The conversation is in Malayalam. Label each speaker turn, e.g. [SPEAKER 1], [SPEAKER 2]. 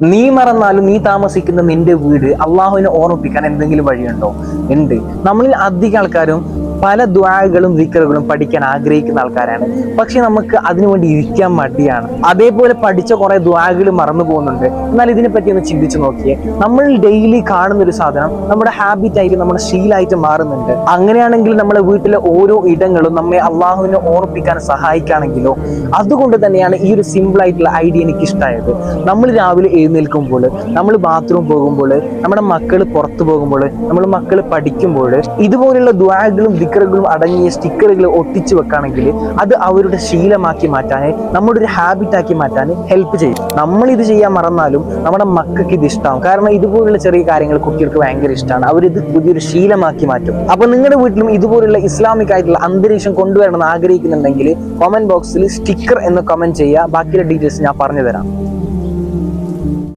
[SPEAKER 1] നീ മറന്നാലും നീ താമസിക്കുന്ന നിന്റെ വീട് അള്ളാഹുവിനെ ഓർമ്മിപ്പിക്കാൻ എന്തെങ്കിലും വഴിയുണ്ടോ? ഉണ്ട്. നമ്മളിൽ അധികം ആൾക്കാരും പല ദുആകളും ദിക്റുകളും പഠിക്കാൻ ആഗ്രഹിക്കുന്ന ആൾക്കാരാണ്. പക്ഷെ നമുക്ക് അതിനുവേണ്ടി ഇരിക്കാൻ മടിയാണ്. അതേപോലെ പഠിച്ച കുറെ ദുആകൾ മറന്നു പോകുന്നുണ്ട്. എന്നാൽ ഇതിനെ പറ്റി ഒന്ന് ചിന്തിച്ചു നോക്കിയേ. നമ്മൾ ഡെയിലി കാണുന്ന ഒരു സാധനം നമ്മുടെ ഹാബിറ്റ് ആയിട്ട്, നമ്മുടെ ശീലമായിട്ട് മാറുന്നുണ്ട്. അങ്ങനെയാണെങ്കിൽ നമ്മുടെ വീട്ടിലെ ഓരോ ഇടങ്ങളും നമ്മെ അള്ളാഹുവിനെ ഓർമ്മിപ്പിക്കാൻ സഹായിക്കുകയാണെങ്കിലോ, അതുകൊണ്ട് തന്നെയാണ് ഈ ഒരു സിമ്പിൾ ആയിട്ടുള്ള ഐഡിയ എനിക്ക് ഇഷ്ടമായത്. നമ്മൾ രാവിലെ എഴുന്നേൽക്കുമ്പോൾ, നമ്മൾ ബാത്റൂം പോകുമ്പോൾ, നമ്മുടെ മക്കൾ പുറത്തു പോകുമ്പോൾ, നമ്മുടെ മക്കൾ പഠിക്കുമ്പോൾ ഇതുപോലുള്ള ദുആകളും ദിക്റുകളും അടങ്ങിയ സ്റ്റിക്കറുകൾ ഒട്ടിച്ചു വെക്കുകയാണെങ്കിൽ അത് അവരുടെ ശീലമാക്കി മാറ്റാൻ, നമ്മുടെ ഒരു ഹാബിറ്റ് ആക്കി മാറ്റാൻ ഹെൽപ്പ് ചെയ്യും. നമ്മൾ ഇത് ചെയ്യാൻ മറന്നാലും നമ്മുടെ മക്കൾക്ക് ഇത് ഇഷ്ടമാവും. കാരണം ഇതുപോലുള്ള ചെറിയ കാര്യങ്ങൾ കുട്ടികൾക്ക് ഭയങ്കര ഇഷ്ടമാണ്. അവരിത് പുതിയൊരു ശീലമാക്കി മാറ്റും. അപ്പൊ നിങ്ങളുടെ വീട്ടിലും ഇതുപോലുള്ള ഇസ്ലാമിക് ആയിട്ടുള്ള അന്തരീക്ഷം കൊണ്ടുവരണമെന്ന് ആഗ്രഹിക്കുന്നുണ്ടെങ്കിൽ കമന്റ് ബോക്സിൽ സ്റ്റിക്കർ എന്ന് കമന്റ് ചെയ്യുക. ബാക്കിയുള്ള ഡീറ്റെയിൽസ് ഞാൻ പറഞ്ഞു തരാം.